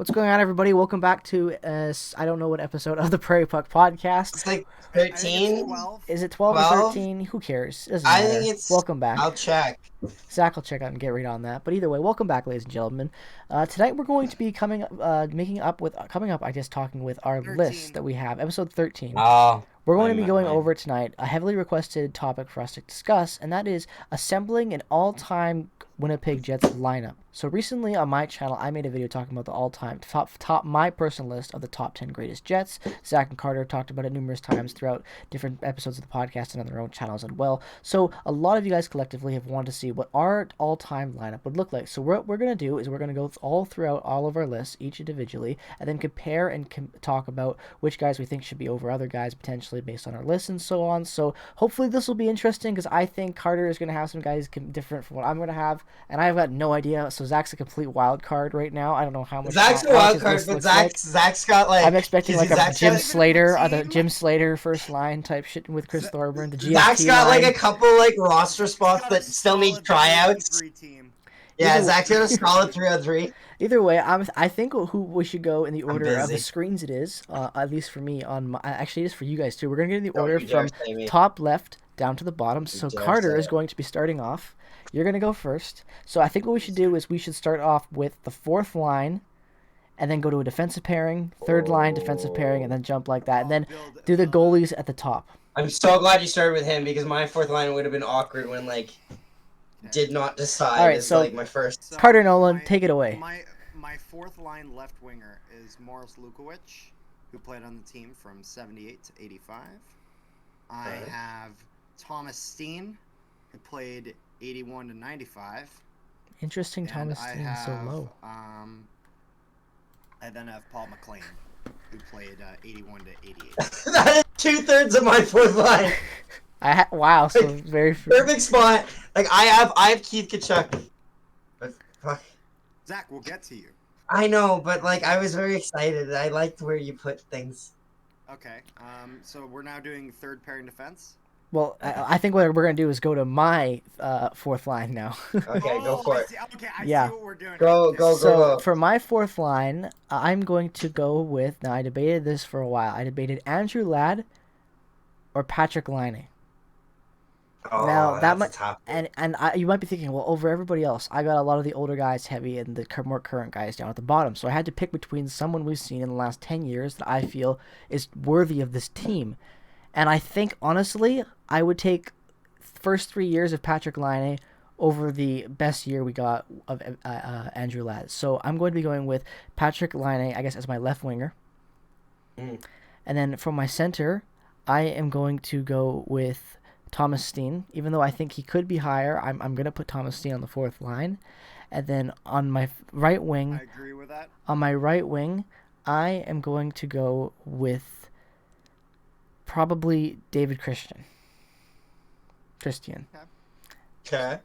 What's going on, everybody? Welcome back to I don't know what episode of the Prairie Puck podcast. It's like I think 13, it's 12. Is it 12 or 12? 13? Who cares? It doesn't I matter. think it's. Welcome back. I'll check. Zach will check out and get right on that. But either way, welcome back, ladies and gentlemen. Tonight we're going to be coming up, I guess, talking with our 13. list that we have, episode 13. Oh. We're going to be going over tonight a heavily requested topic for us to discuss, and that is assembling an all-time Winnipeg Jets lineup. So recently on my channel, I made a video talking about the all-time top my personal list of the top 10 greatest Jets. Zach and Carter talked about it numerous times throughout different episodes of the podcast and on their own channels as well. So a lot of you guys collectively have wanted to see what our all-time lineup would look like. So what we're going to do is we're going to go all throughout all of our lists, each individually, and then compare and talk about which guys we think should be over other guys potentially based on our lists and so on. So hopefully this will be interesting because I think Carter is going to have some guys different from what I'm going to have, and I've got no idea. So Zach's a complete wild card right now. I don't know how much. Zach's a wild card, but Zach's got like. I'm expecting like a Jim Slater, the Jim Slater first line type shit with Chris Thorburn. The GFT Zach's got line. like a couple like roster spots that still need tryouts. Yeah, Zach's got a solid 3-on-3. Either way, I think who we should go in the order of the busy. screens. It is at least for me on my. Actually, it is for you guys too. We're gonna get in the Don't order you dare from say me. top left down to the bottom. So dare Carter say is it. going to be starting off. You're gonna go first. So I think what we should do is we should start off with the fourth line, and then go to a defensive pairing, third line defensive pairing, and then jump like that, and then do the goalies at the top. I'm so glad you started with him because my fourth line would have been awkward when like did not decide. All right, as, so- like my first. Carter Nolan, take it away. My fourth line left winger is Morris Lukowicz, who played on the team from 78 to 85. I Okay. have Thomas Steen, who played 81 to 95. Interesting, And Thomas I Steen have, so low. I then have Paul McLean, who played 81 to 88. That is 2/3 of my fourth line. Wow, so very. Perfect spot. Like I have Keith Kachuk. But fuck. Zach, we'll get to you. I know, but like I was very excited. I liked where you put things. Okay. So we're now doing third pairing defense. Well, I think what we're gonna do is go to my fourth line now. Okay, go for it. Okay, I Yeah. see what we're doing. Go. So for my fourth line, I'm going to go with. Now I debated this for a while. I debated Andrew Ladd or Patrick Laine. Oh, Now, that that's might- a tough. And you might be thinking, well, over everybody else, I got a lot of the older guys heavy and the more current guys down at the bottom. So I had to pick between someone we've seen in the last 10 years that I feel is worthy of this team. And I think, honestly, I would take first 3 years of Patrick Laine over the best year we got of Andrew Ladd. So I'm going to be going with Patrick Laine, I guess, as my left winger. Mm. And then from my center, I am going to go with Thomas Steen, even though I think he could be higher. I'm going to put Thomas Steen on the fourth line. And then on my right wing, I agree with that. I am going to go with probably David Christian. Okay.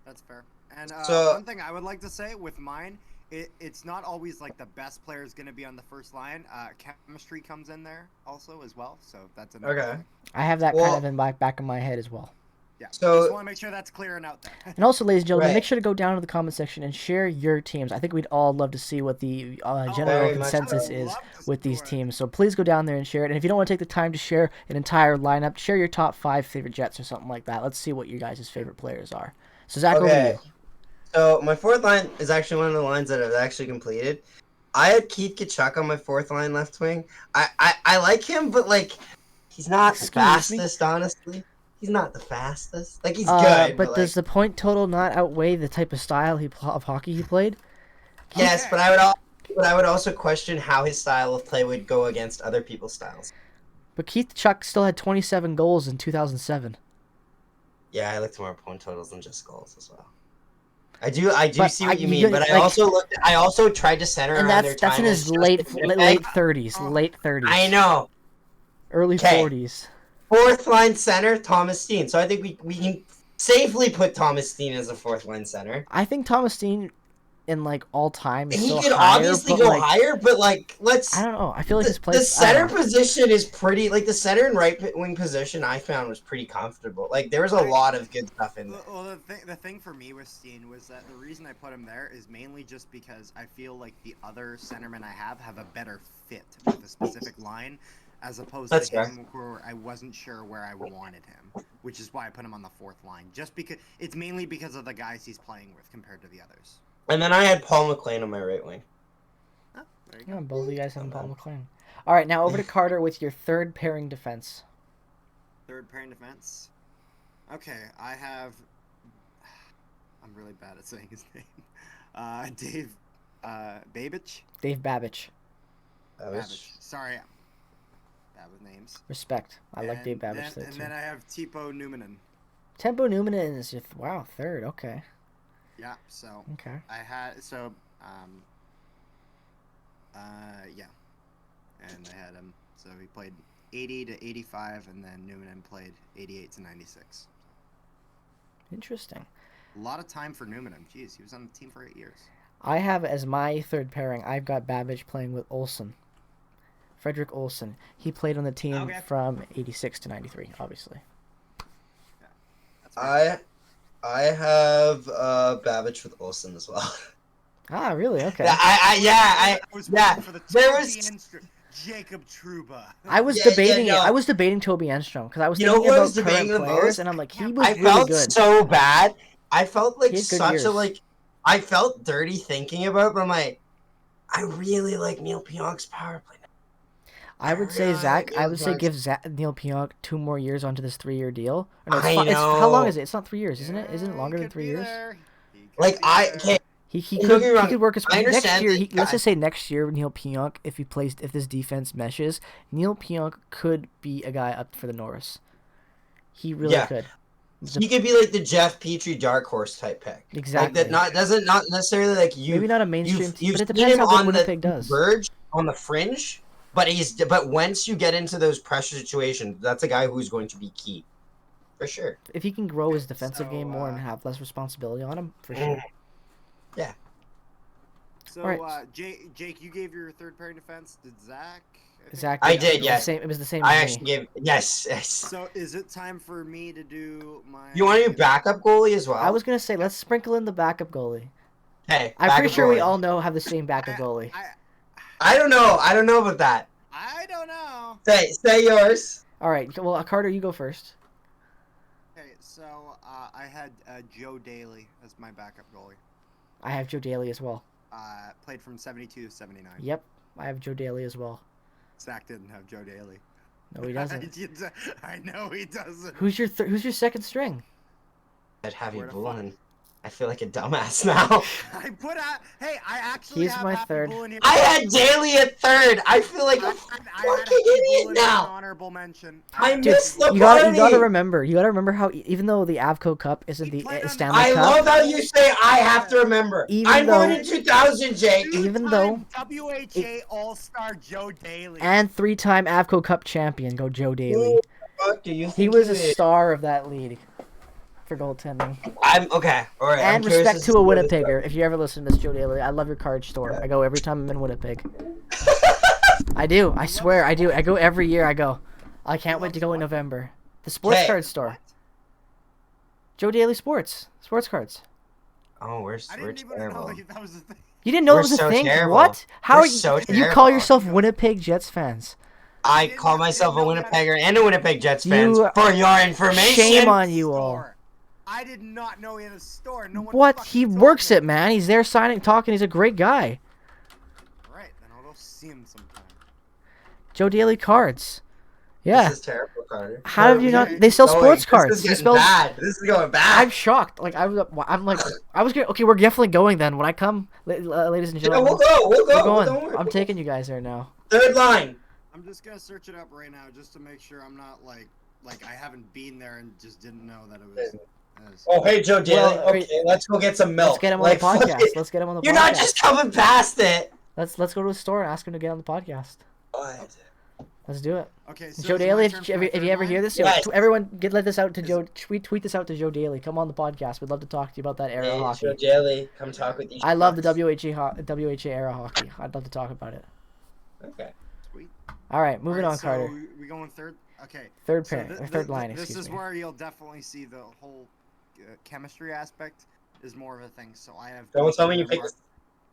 That's fair. And So- one thing I would like to say with mine, it's not always like the best player is going to be on the first line. Chemistry comes in there also as well, so that's another Okay. thing. I have that Well- kind of in back of my head as well. Yeah. So- Just want to make sure that's clear and out there. And also, ladies and gentlemen, Right. make sure to go down to the comment section and share your teams. I think we'd all love to see what the general very much consensus so. is Love to with these support. teams. So please go down there and share it. And if you don't want to take the time to share an entire lineup, share your top 5 favorite Jets or something like that. Let's see what you guys' favorite players are. So Zach, over to Okay. you. So my fourth line is actually one of the lines that I've actually completed. I had Keith Kachuk on my fourth line left wing. I like him, but like he's not the Excuse me? fastest, honestly. He's not the fastest. Like he's But good, but does the point total not outweigh the type of style of hockey he played? yes, but I would also question how his style of play would go against other people's styles. But Keith Chuck still had 27 goals in 2007. Yeah, I looked more point totals than just goals as well. I do But see what you you mean, get, but like- I also tried to center And around their that's time in as his just late a Winnipeg. late 30s, late 30s. I know. Early 'Kay. 40s. Fourth line center, Thomas Steen. So I think we can safely put Thomas Steen as a fourth line center. I think Thomas Steen in like all time is He still could higher, obviously but go like higher, but like I don't know. I feel like his the place. I center don't know. position is pretty like the center and right wing position I found was pretty comfortable. Like there was a lot of good stuff in there. Well, the thing for me with Steen was that the reason I put him there is mainly just because I feel like the other centermen I have a better fit with a specific line, as opposed That's to fair. him where I wasn't sure where I wanted him, which is why I put him on the fourth line. Just because it's mainly because of the guys he's playing with compared to the others. And then I had Paul McLean on my right wing. Oh, there you Yeah, go. both of you guys have Not Paul bad. McLean. All right, now over to Carter with your third pairing defense. Third pairing defense. Okay, I have. I'm really bad at saying his name. Dave, Babich. Dave Babbage. Babbage. Sorry, bad with names. Respect. I like Dave Babbage Then, there and too. then I have Tipo Numanen. Tempo Newman is your wow third. Okay. Yeah. So Okay. I had yeah, and I had him. So he played 80 to 85, and then Numanen played 88 to 96. Interesting. A lot of time for Numanen. Jeez, he was on the team for 8 years. I have as my third pairing. I've got Babbage playing with Olsen. Frederick Olsen. He played on the team Okay. from 86 to 93, obviously. That's right. I have Babbage with Olsen as well. Ah, really? Okay. I was yeah, waiting for the there Toby was- Enstrom- Jacob Truba. I was Yeah, debating no. I was debating Toby Enstrom because I was You know thinking who I about was debating current the players, most? and I'm like, he I was I really felt good. so bad. I felt like He had good such years. a like. I felt dirty thinking about it, but I'm like, I really like Neil Pionk's power play. I would say really Zach. like I Neil would say Pionk's- give Neil Pionk 2 more years onto this 3-year deal. Or no, it's I it's how long know. is it? It's not 3 years, isn't it? Isn't it Yeah, longer he than could 3 be years? there. He could Like be I there. okay. He Don't get me could wrong, work his I next understand year. that Let's guy- just say next year Neil Pionk, if this defense meshes, Neil Pionk could be a guy up for the Norris. He really Yeah. could. He could be like the Jeff Petrie dark horse type pick. Exactly. Like that not necessarily like you. Maybe not a mainstream team, You've but it seen depends him how good on Winnipeg the does. verge, on the fringe, but once you get into those pressure situations, that's a guy who's going to be key, for sure. If he can grow his Okay, defensive so, game more and have less responsibility on him, for sure. So, Alright. Jake, you gave your third pairing defense. Did Zach? think? Zach, I it did, was the yes. same- It was the same. I as actually me. gave yes. So, is it time for me to do my? You want to be backup goalie as well? I was gonna say let's sprinkle in the backup goalie. Hey, I'm pretty backup sure we goalie. all know have the same backup goalie. I don't know. I don't know about that. I don't know. Say yours. All right, well, Carter, you go first. Okay, so I had Joe Daly as my backup goalie. I have Joe Daly as well. Played from 72 to 79. Yep, I have Joe Daly as well. Zach didn't have Joe Daly. No, he doesn't. I know he doesn't. Who's your second string? I'd have you Where the Bullen. I feel like a dumbass now. I put out. Hey, I actually He's have my Happy third. Bull in here. I had Daly at third. I feel like a I had fucking Happy idiot Bull in now. an honorable mention. I Dude, missed the you gotta party. remember how even though the Avco Cup isn't He the played on the- Stanley I Cup, love how you say I have to remember. Even I'm born though- in 2000, Jake. even though- WHA All-Star Joe Daly. and 3-time Avco Cup champion, go Joe Daly. Fuck do you He think was a is? star of that league for goaltending. I'm okay. All right. I'm And curious respect see to a where this Winnipegger. If you ever listen to this, Joe Daly, I love your card store. I go every time I'm in Winnipeg. I do. I swear, I do. I go every year. I go. I can't wait to go in November. The sports Okay. card store. Joe Daly Sports cards. Oh, we're I we're didn't even know terrible. that was a thing. You didn't know We're it was a so thing? terrible. What? How We're are you? so You call terrible. yourself Winnipeg Jets fans? I call myself a Winnipegger and a Winnipeg Jets fan. You- For your information. Shame on you all. Store. I did not know he had a store. No one What? fucking He told works me. it, man. He's there signing, talking. He's a great guy. Right, then I'll go see him sometime. Joe Daly cards. Yeah. This is terrible, Carter. How have you not? Okay. They sell Going- sports cards. This is He getting spells. bad. This is going bad. I'm shocked. Like I'm like I was gonna. Okay, we're definitely going then. When I come, ladies and Yeah, gentlemen, we'll go. We'll go. we're going. Don't worry. I'm taking you guys there now. Third line. I'm just gonna search it up right now just to make sure I'm not like I haven't been there and just didn't know that it was. Oh, hey, Joe Daly. Well, okay, let's go get some milk. Let's get him on Like, the podcast. fuck it. Let's get him on the You're podcast. not just coming past it. Let's go to the store and ask him to get on the podcast. What? Let's do it. Okay, so Joe is it Daly, my if turn you, for my if third you ever line? hear this, Yes. everyone let this out to Is Joe. Tweet this out to Joe Daly. Come on the podcast. We'd love to talk to you about that era of Hey, hockey. Joe Daly, come talk with these I love the fucks. WHA era hockey. I'd love to talk about it. Okay. Sweet. All right, moving Alright, on, so Carter. we going third? Okay. Third So pairing or third line, this excuse is me. where you'll definitely see the whole chemistry aspect is more of a thing. So I have Don't tell me you picked.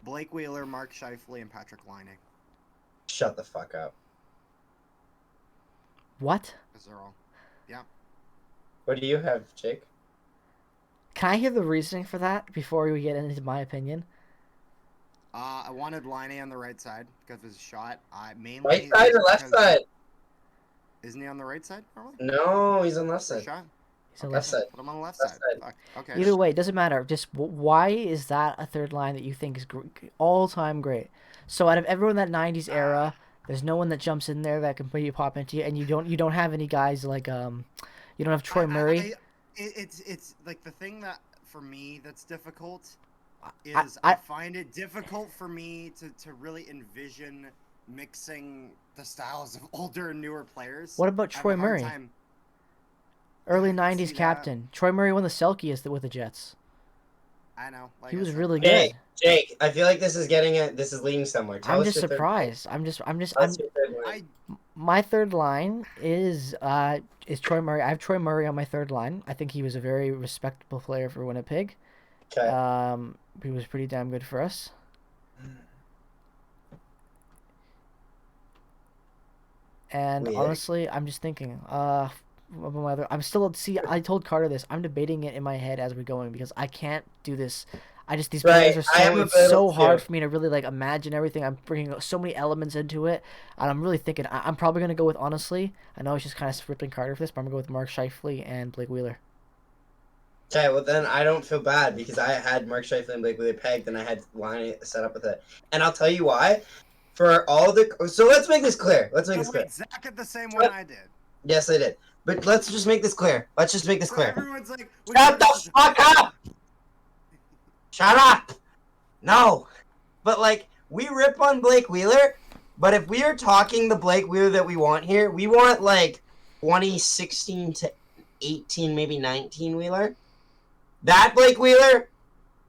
Blake Wheeler, Mark Scheifele, and Patrick Laine. Shut the fuck up. What? Because they're all. Yeah. What do you have, Jake? Can I hear the reasoning for that before we get into my opinion? I wanted Laine on the right side because of his shot. Mainly. Right side or left side? Isn't he on the right side? Probably. No, he's on left For side. shot. He's a Okay, Left side. put him on the left Left side. side. Fuck. Okay. Either way, it doesn't matter. Just why is that a third line that you think is all-time great? So out of everyone in that '90s era, there's no one that jumps in there that can maybe pop into you, and you don't have any guys like you don't have Troy Murray. It's like the thing that for me that's difficult I- is I- I find it difficult for me to really envision mixing the styles of older and newer players. What about I have Troy a hard Murray? time- Early I can '90s see that. captain. Troy Murray won the Selkie with the Jets. I know. Like He I was said, really Hey, good. Jake, I feel like this is leading somewhere. Tell I'm us just your third line. surprised. Tell us your third line. My third line is Troy Murray. I have Troy Murray on my third line. I think he was a very respectable player for Winnipeg. Okay. He was pretty damn good for us. And Weird. honestly, I'm just thinking, I'm still, see, I told Carter this. I'm debating it in my head as we're going because I can't do this. These Right, players are I am a it's bit so hard too. for me to really like imagine everything. I'm bringing so many elements into it, and I'm really thinking I'm probably gonna go with, honestly, I know it's just kind of ripping Carter for this, but I'm gonna go with Mark Scheifele and Blake Wheeler. Okay, well then I don't feel bad because I had Mark Scheifele and Blake Wheeler pegged and I had line set up with it. And I'll tell you why. For all the so let's make this clear. Let's make So this clear. wait, Zach had the same one I did. Yes, I did. But let's just make this clear. Let's just make this So clear. everyone's like, Shut the fuck up! Shut up! No. But like, we rip on Blake Wheeler, but if we are talking the Blake Wheeler that we want here, we want like 2016 to 18, maybe 19 Wheeler. That Blake Wheeler,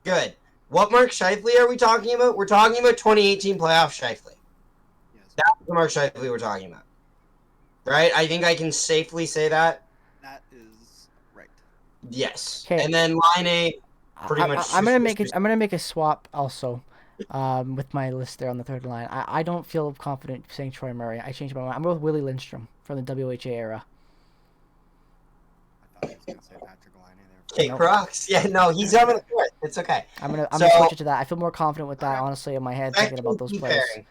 good. What Mark Scheifele are we talking about? We're talking about 2018 playoff Scheifele. Yes, That's the Mark Scheifele we're talking about. Right? I think I can safely say that. that is right. Yes. 'Kay. And then line A, pretty much. I'm gonna make a swap also, with my list there on the third line. I don't feel confident saying Troy Murray. I changed my mind. I'm going with Willie Lindstrom from the WHA era. I thought he was gonna say Patrick Laine there. Okay, Nope. Crocs. Yeah, no, he's having a fourth. It's okay. I'm gonna So- switch it to that. I feel more confident with that, honestly, in my head, thinking about those Second players. pairing.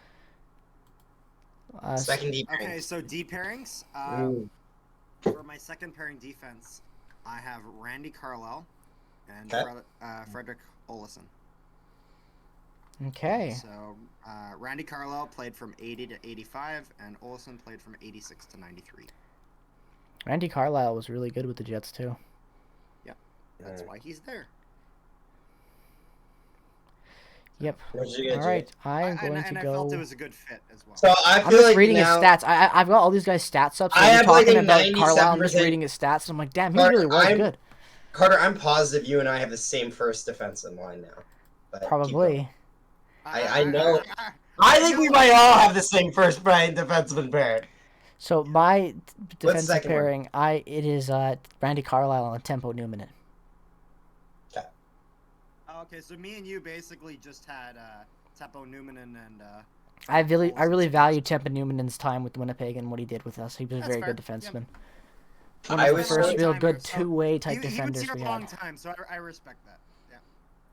Second D pairing. Okay, so D pairings. Ooh. For my second pairing defense, I have Randy Carlyle and Okay. Frederick Olesen. Okay. So Randy Carlyle played from 80 to 85, and Olsen played from 86 to 93. Randy Carlyle was really good with the Jets too. That's why he's there. Yep. What'd you get, All right, Jake? I'm going and to I felt it go. was a good fit as well. So I I'm feel just like reading now, his stats. I've got all these guys' stats up. So I you're have, like, talking a about Carlisle. I'm just 97% reading his stats, and I'm like, damn, he Carter, really was good. Carter, I'm positive you and I have the same first defensive line now. But keep Probably. going. I know. I think we might all have the same first defenseman pair. So my defensive second one? pairing, it is Randy Carlisle and Tempo Newman. Okay, so me and you basically just had Teppo Newman and I really Olsen. value Tempo Newman's time with Winnipeg and what he did with us. He was a That's very fair. good defenseman. Yep. One I of the was first so- real Time good here, so two-way type he was defenders here we a long had. time, so I respect that. Yeah.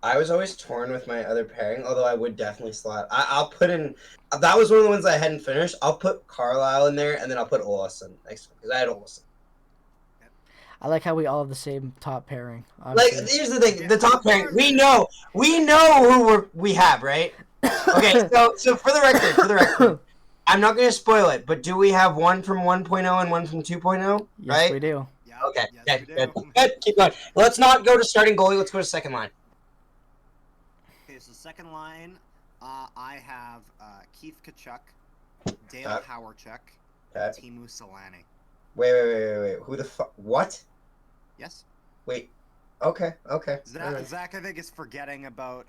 I was always torn with my other pairing, although I would definitely slot. I'll put in. That was one of the ones I hadn't finished. I'll put Carlisle in there, and then I'll put Olsen next one because I had Olsen. I like how we all have the same top pairing. Like, Obviously. here's the thing: the top pairing. We know who we have, right? Okay, so for the record, I'm not going to spoil it, but do we have one from 1.0 and one from 2.0? Yes, right? we do. Yeah. Okay, Yes, okay, we good, do. good. Keep going. Let's not go to starting goalie. Let's go to second line. Okay, so second line, I have Keith Kachuk, Dale Okay. Hawerchuk, Okay. Timu Solani. Wait. Who the fuck? What? Yes. Wait. Okay. Alright. Zach, I think, is forgetting about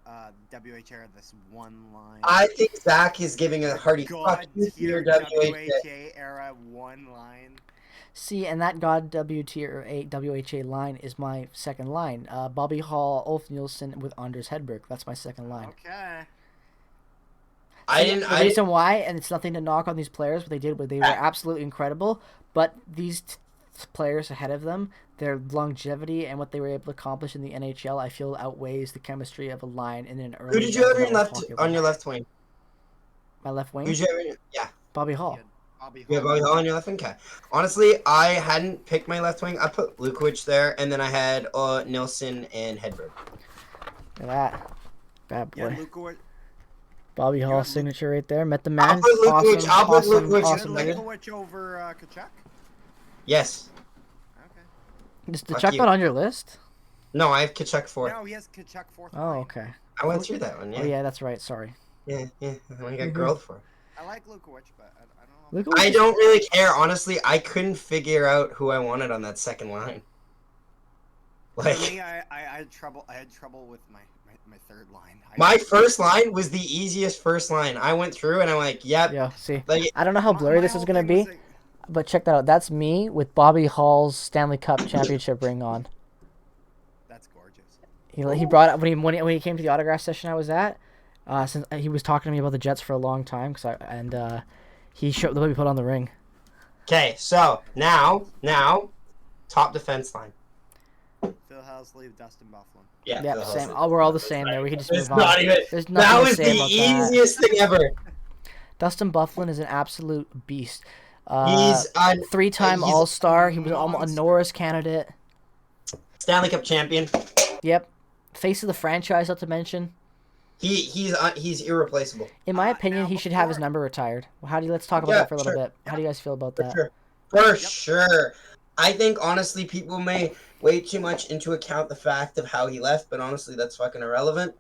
WHA this one line. I think Zach is giving a The hearty fuck God you to your tier WHA. WHA era one line. See, and that God WHA line is my second line. Bobby Hall, Ulf Nielsen with Anders Hedberg. That's my second line. Okay. The reason why, and it's nothing to knock on these players, what they did, but they were absolutely incredible. But these players ahead of them, their longevity and what they were able to accomplish in the NHL, I feel outweighs the chemistry of a line in an early. Who did you have on your left wing? My left wing. Who'd you have? Yeah. Bobby Hall. Yeah, Bobby Hall on your left wing. Okay. Honestly, I hadn't picked my left wing. I put Lukovic there, and then I had Nilsson and Hedberg. Look at that. Bad boy. Yeah, Lukovic. Bobby Hall signature right there. Met the man. I'll put Lukovic. Awesome Lukovic over Kachuk? Yes. Okay. Is the Chuck not on your list? No, I have Kachuk 4th. No, he has Kachuk 4th. Oh, okay. I went through that one, yeah. Oh, yeah, that's right. Sorry. Yeah. I only got grilled for it. I like Lukovic, but I don't know. I don't really care. Honestly, I couldn't figure out who I wanted on that second line. For me, I had trouble with my third line. My first line was the easiest first line. I went through and I'm like, yep. Yeah, see. Like, I don't know how blurry this is going to be, but check that out. That's me with Bobby Hall's Stanley Cup championship ring on. That's gorgeous. He brought up when he came to the autograph session I was at. Since he was talking to me about the Jets for a long time, he showed the way we put on the ring. Okay, so now, top defense line. Phil Housley, Dustin Byfuglien. Yeah, same. We're all the same there. We can just move on. There's nothing that was to say the about easiest thing ever. Dustin Byfuglien is an absolute beast. He's a 3-time All-Star. He was almost a Norris candidate. Stanley Cup champion. Yep. Face of the franchise, not to mention. He's irreplaceable. In my opinion, he should have his number retired. Let's talk about that for a little bit. How do you guys feel about that? For sure. I think, honestly, people may weigh too much into account the fact of how he left, but honestly, that's fucking irrelevant.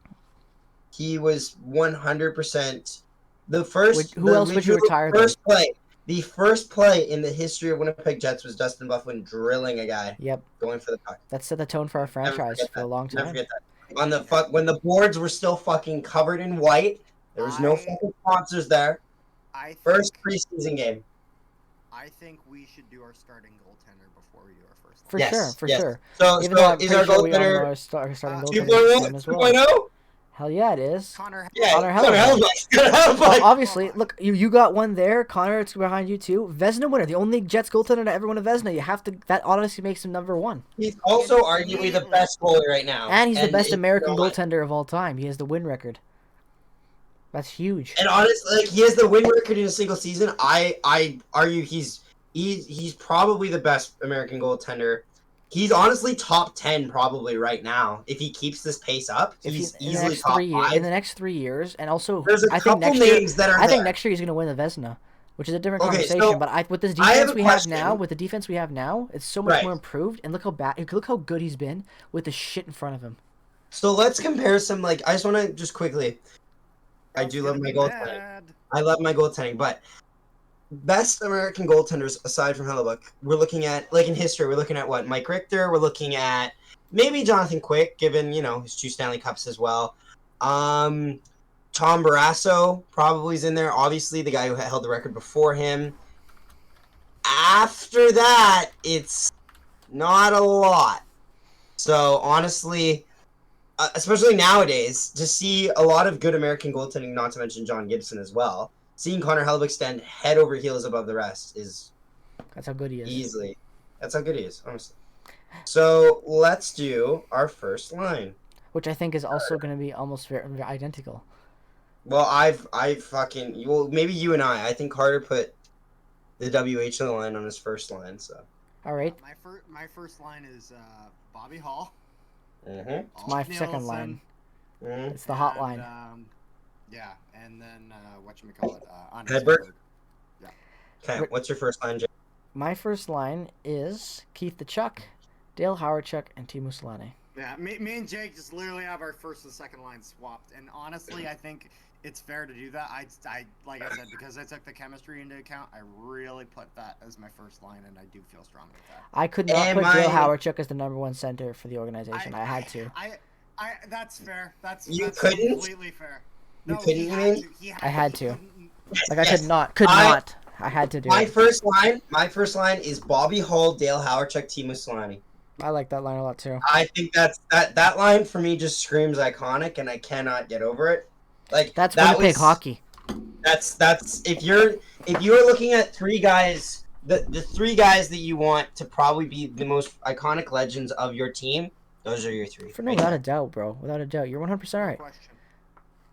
He was 100% the first. Who else would you retire? The first play in the history of Winnipeg Jets was Dustin Byfuglien drilling a guy. Yep. Going for the puck. That set the tone for our franchise for a long time. Never forget that. When the boards were still fucking covered in white, there was no fucking sponsors there. First preseason game. I think we should do our starting goaltender before we do our first line. For sure. So is our goaltender starting goaltender 2.0? Hell yeah, it is. Connor Hellebuyck. Obviously, look, you got one there. Connor, it's behind you too. Vezina winner, the only Jets goaltender to ever win a Vezina. You have to. That honestly makes him number one. He's also arguably the best goalie right now, and he's the best American goaltender of all time. He has the win record. That's huge. And honestly, he has the win record in a single season. I argue he's probably the best American goaltender. He's honestly top 10 probably right now. If he keeps this pace up, he's easily top 5. In the next 3 years, and also I think next year he's going to win the Vezina, which is a different conversation. So but with this defense we have now, it's so much more improved. And look how good he's been with the shit in front of him. So let's compare some. I just want to just quickly. I do love my goaltending. I love my goaltending, but best American goaltenders aside from Hellebuyck, we're looking at in history. We're looking at what Mike Richter. We're looking at maybe Jonathan Quick, given his 2 Stanley Cups as well. Tom Barrasso probably is in there. Obviously, the guy who held the record before him. After that, it's not a lot. So honestly, especially nowadays, to see a lot of good American goaltending, not to mention John Gibson as well. Seeing Connor Hellebuyck stand head over heels above the rest is... That's how good he is. Easily. That's how good he is, honestly. So, let's do our first line. Which I think is also going to be almost very identical. Well, maybe you and I think Carter put the WH line on his first line, so... Alright. My first line is Bobby Hall. Mm-hmm. It's my second line. Mm-hmm. It's the hot line. Yeah, and then whatchamacallit, Hedberg? Yeah. Okay, what's your first line, Jay? My first line is Keith the Chuck, Dale Howardchuk, and Timu Solani. Yeah, me and Jake just literally have our first and second line swapped, and honestly, I think it's fair to do that. I like I said, because I took the chemistry into account, I really put that as my first line, and I do feel strong with that. I could not put Dale Hawerchuk as the #1 center for the organization. I had to. That's fair. That's couldn't? completely fair. You No, couldn't, he you had mean? to. He I had to. couldn't- Like, I could not. I had to do My it. first line is Bobby Hull, Dale Hawerchuk, Teemu Selanne. I like that line a lot, too. I think that line for me just screams iconic, and I cannot get over it. Like That's that Winnipeg was, hockey. That's if you're looking at three guys, the three guys that you want to probably be the most iconic legends of your team, those are your three. Without a doubt, bro. Without a doubt. You're 100% right. Question.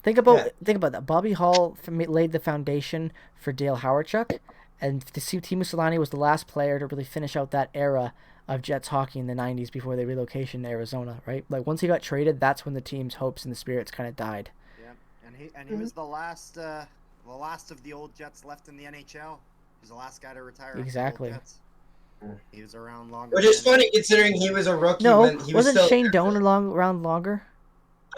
Think about that. Bobby Hull laid the foundation for Dale Hawerchuk, and Teemu Selanne was the last player to really finish out that era of Jets hockey in the 90s before they relocation to Arizona, right? Like, once he got traded, that's when the team's hopes and the spirits kind of died. Yeah, and he was the last of the old Jets left in the NHL. He was the last guy to retire. Exactly. He was around longer. Which is funny considering he was a rookie. No, when he wasn't still Shane Doan around longer?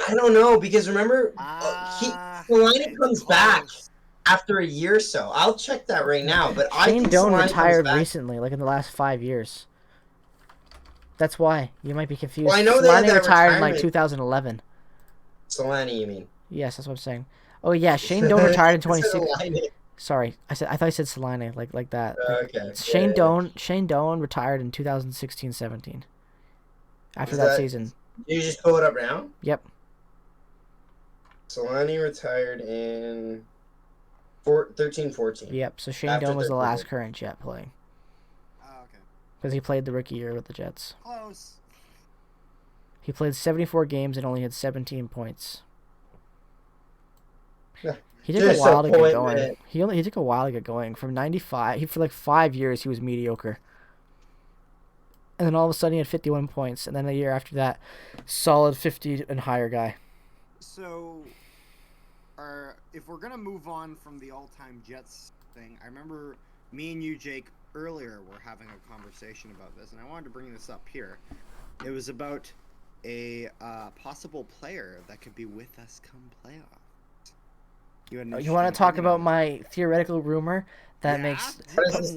I don't know, because remember, Selanne comes back after a year or so. I'll check that right now. But Shane Doan retired recently. recently, like in the last 5 years. That's why you might be confused. Well, I know Selanne that retired in like retirement. 2011. Selanne, you mean? Yes, that's what I'm saying. Oh yeah, Shane Doan retired in 2016. Selanne. Sorry, I thought I said Selanne like that. Okay. Shane Doan retired in 2016-17. After Is that that- season. You just pull it up now? Yep. Selanne retired in 13-14. Yep. So Shane After Doan was the 13. last current Jet playing Oh, okay. because he played the rookie year with the Jets. Close. He played 74 games and only had 17 points. Yeah. He took Just a while a to get point, going. man. He took a while to get going. From 95, for like 5 years he was mediocre. And then all of a sudden he had 51 points, and then a year after that, solid 50 and higher guy. So, if we're gonna move on from the all-time Jets thing, I remember me and you, Jake, earlier were having a conversation about this, and I wanted to bring this up here. It was about a possible player that could be with us come playoffs. You want to talk about my theoretical rumor that makes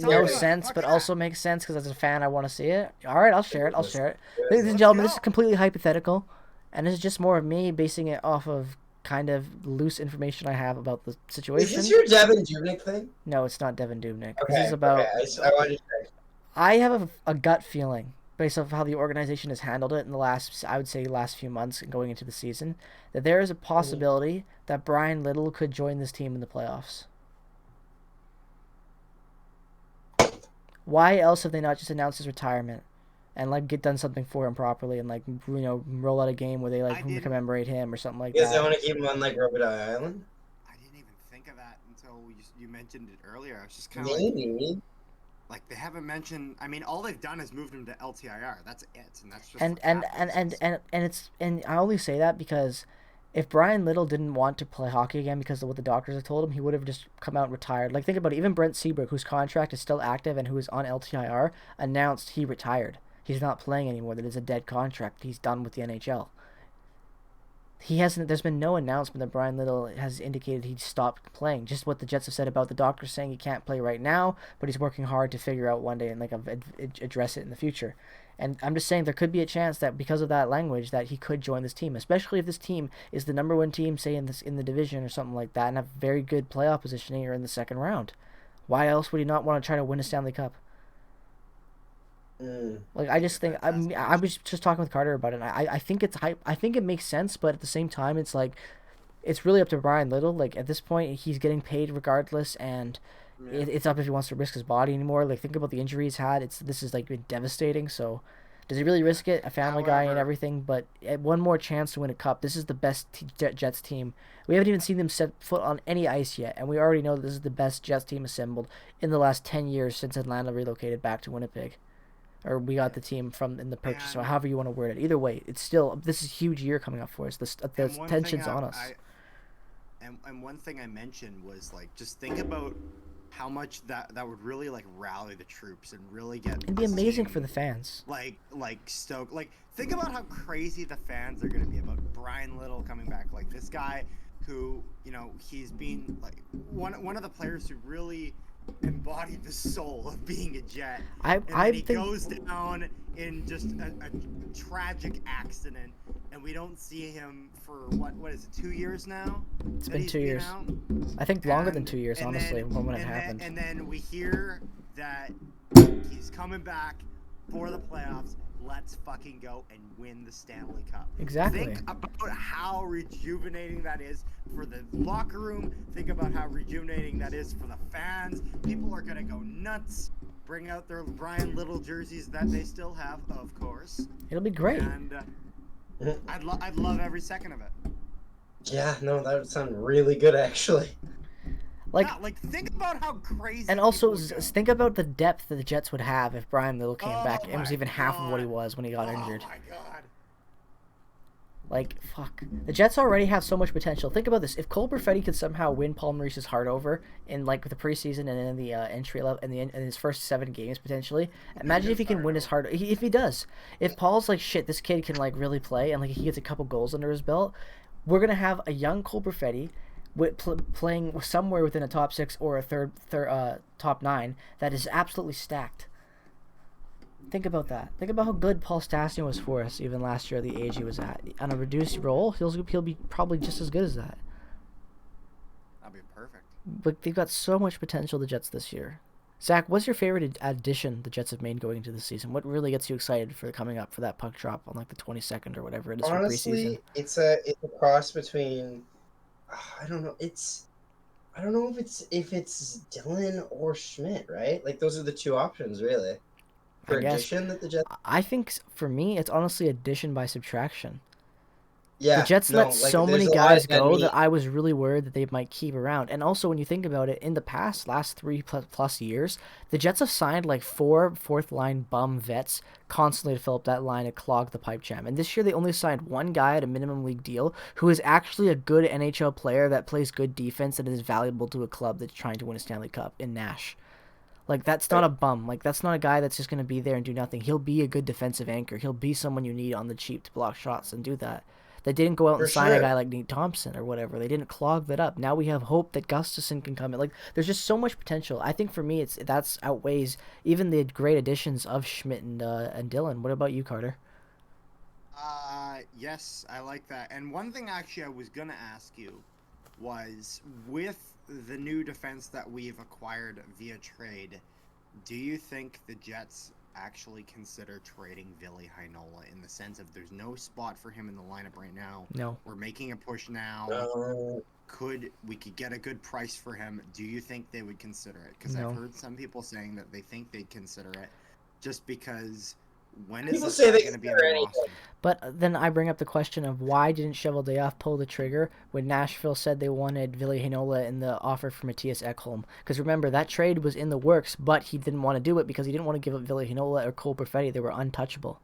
no sense, but also makes sense because as a fan I want to see it? All right, I'll share it. Ladies and gentlemen, this is completely hypothetical, and this is just more of me basing it off of kind of loose information I have about the situation. Is this your Devin Dubnyk thing? No, it's not Devin Dubnyk. Okay, This is about... I wanted to check. I have a gut feeling, based off how the organization has handled it in the last few months and going into the season, that there is a possibility that Brian Little could join this team in the playoffs. Why else have they not just announced his retirement and like get done something for him properly and like roll out a game where they like commemorate him or something like Because that? they want to keep him on like Robida Island? I didn't even think of that until you mentioned it earlier. I was just kind of Maybe. like they haven't mentioned. I mean, all they've done is moved him to LTIR. That's it, and that's just and I only say that because if Brian Little didn't want to play hockey again because of what the doctors have told him, he would have just come out and retired. Like, think about it. Even Brent Seabrook, whose contract is still active and who is on LTIR, announced he retired. He's not playing anymore. That is a dead contract. He's done with the NHL. There's been no announcement that Brian Little has indicated he stopped playing. Just what the Jets have said about the doctors saying he can't play right now, but he's working hard to figure out one day and like address it in the future. And I'm just saying there could be a chance that because of that language that he could join this team, especially if this team is the #1 team, say in the division or something like that, and have very good playoff positioning or in the second round. Why else would he not want to try to win a Stanley Cup? Like, I just think I was just talking with Carter about it. And I think it's hype. I think it makes sense, but at the same time, it's like it's really up to Brian Little. Like, at this point, he's getting paid regardless, and it's up if he wants to risk his body anymore. Like, think about the injury he's had. This is like been devastating. So, does he really risk it? A family guy and everything, but one more chance to win a cup. This is the best Jets team. We haven't even seen them set foot on any ice yet, and we already know that this is the best Jets team assembled in the last 10 years since Atlanta relocated back to Winnipeg. Or we got the team from in the purchase, or however you want to word it. Either way, it's still this is a huge year coming up for us. The tension's on us. And one thing I mentioned was like just think about how much that would really like rally the troops and really get. It'd be amazing for the fans. Like stoked. Like think about how crazy the fans are gonna be about Brian Little coming back. Like this guy who, you know, he's been like one of the players who really embodied the soul of being a Jet. And then he goes down in just a tragic accident, and we don't see him for what is it, 2 years now? It's been 2 years. I think longer than 2 years, honestly, from when it happened. And then we hear that he's coming back for the playoffs. Let's fucking go and win the Stanley Cup. Exactly. Think about how rejuvenating that is for the locker room. Think about how rejuvenating that is for the fans. People are gonna go nuts. Bring out their Brian Little jerseys that they still have, of course. It'll be great. And I'd love every second of it. Yeah, no, that would sound really good, actually. Like think about how crazy. And also think about the depth that the Jets would have if Brian Little came back and was even half of what he was when he got injured. Oh my god. Like, fuck. The Jets already have so much potential. Think about this. If Cole Perfetti could somehow win Paul Maurice's heart over in, like, the preseason and in the entry level, in his first 7 games, potentially, imagine if he can win his heart. If he does. If Paul's like, shit, this kid can, like, really play, and, like, he gets a couple goals under his belt, we're going to have a young Cole Perfetti playing somewhere within a top 6 or a top 9 that is absolutely stacked. Think about that. Think about how good Paul Stastny was for us even last year at the age he was at. On a reduced role, he'll be probably just as good as that. That'd be perfect. But they've got so much potential, the Jets, this year. Zach, what's your favorite addition the Jets have made going into the season? What really gets you excited for coming up for that puck drop on like the 22nd or whatever it is for preseason? Honestly, it's a cross between I don't know if it's Dylan or Schmidt, right? Like those are the two options really. For addition that the Jets. I think for me, it's honestly addition by subtraction. Yeah, the Jets let so many guys go that I was really worried that they might keep around. And also, when you think about it, in the last 3+ years, the Jets have signed like 4 fourth-line bum vets constantly to fill up that line and clog the pipe jam. And this year, they only signed one guy at a minimum league deal who is actually a good NHL player that plays good defense and is valuable to a club that's trying to win a Stanley Cup in Nash. Like, that's not a bum. Like, that's not a guy that's just going to be there and do nothing. He'll be a good defensive anchor. He'll be someone you need on the cheap to block shots and do that. They didn't go out and sign a guy like Nate Thompson or whatever. They didn't clog that up. Now we have hope that Gustafsson can come in. Like, there's just so much potential. I think for me, that's outweighs even the great additions of Schmidt and Dylan. What about you, Carter? Yes, I like that. And one thing actually I was gonna ask you was, with the new defense that we've acquired via trade, do you think the Jets actually consider trading Ville Heinola, in the sense of there's no spot for him in the lineup right now? No. We're making a push now. We could get a good price for him. Do you think they would consider it? Because I've heard some people saying that they think they'd consider it, just because when is this guy going to be in the roster? But then I bring up the question of why didn't Cheveldayoff pull the trigger when Nashville said they wanted Ville Heinola in the offer for Matthias Ekholm? Because remember, that trade was in the works, but he didn't want to do it because he didn't want to give up Ville Heinola or Cole Perfetti. They were untouchable.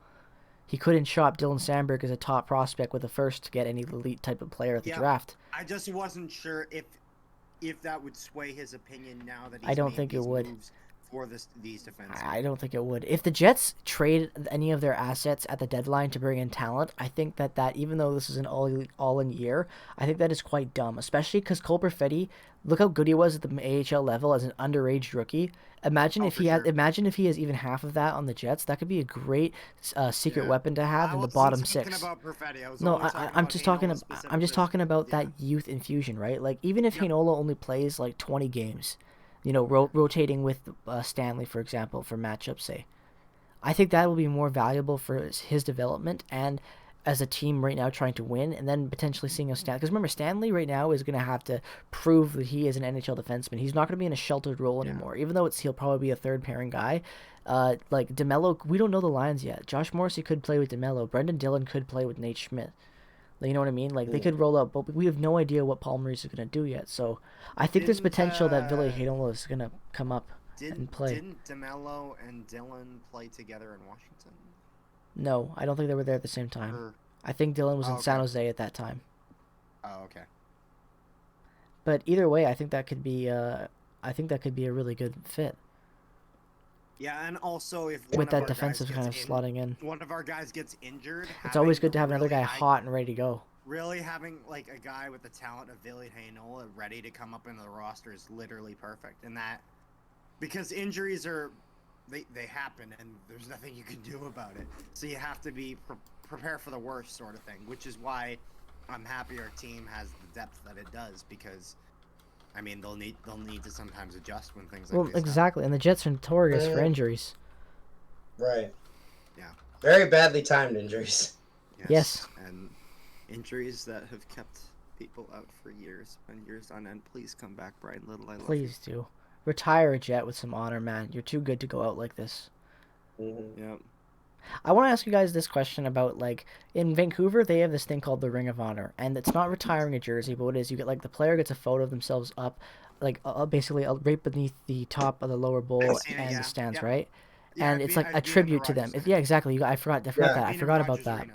He couldn't shop Dylan Sandberg as a top prospect with a first to get any elite type of player at the draft. I just wasn't sure if that would sway his opinion now that he's I don't think it would. For these defense. I don't think it would. If the Jets trade any of their assets at the deadline to bring in talent, I think that even though this is an all-in year, I think that is quite dumb, especially because Cole Perfetti, look how good he was at the AHL level as an underage rookie. Imagine if he has even half of that on the Jets. That could be a great secret weapon to have in the bottom 6. I'm just talking about that youth infusion, right? Like, even if Heinola only plays like 20 games, you know, rotating with Stanley, for example, for matchups, say, I think that will be more valuable for his development and as a team right now trying to win, and then potentially seeing a Stanley. Because remember, Stanley right now is going to have to prove that he is an NHL defenseman. He's not going to be in a sheltered role anymore, even though he'll probably be a third pairing guy. Like DeMello, we don't know the lines yet. Josh Morrissey could play with DeMello. Brendan Dillon could play with Nate Schmidt. You know what I mean? Like, they could roll up, but we have no idea what Paul Maurice is going to do yet. So I think there's potential that Ville Heinola is going to come up and play. Didn't DeMello and Dillon play together in Washington? No, I don't think they were there at the same time. I think Dillon was in San Jose at that time. Oh, okay. But either way, I think that could be... I I think that could be a really good fit Yeah, and also if one with of that our defensive guys kind of gets slotting in. one of our guys gets injured, It's always good to have another really guy hot and ready to go. Really having like a guy with the talent of Ville Heinola ready to come up into the roster is literally perfect. And that because injuries are they happen and there's nothing you can do about it. So you have to be prepare for the worst sort of thing, which is why I'm happy our team has the depth that it does because I mean they'll need to sometimes adjust when things like Well, this exactly, and the Jets are notorious for injuries. Right. Yeah. Very badly timed injuries. Yes. And injuries that have kept people out for years and years on end. Please come back, Brian Little. I love you. Please do. Retire a Jet with some honor, man. You're too good to go out like this. Mm-hmm. Yep. I want to ask you guys this question about, like, in Vancouver, they have this thing called the Ring of Honor, and it's not retiring a jersey, but what it is, you get, like, the player gets a photo of themselves up, like, basically right beneath the top of the lower bowl and the stands, right? Yeah, and it's like a tribute to them. Yeah, exactly. I forgot that. I forgot about that.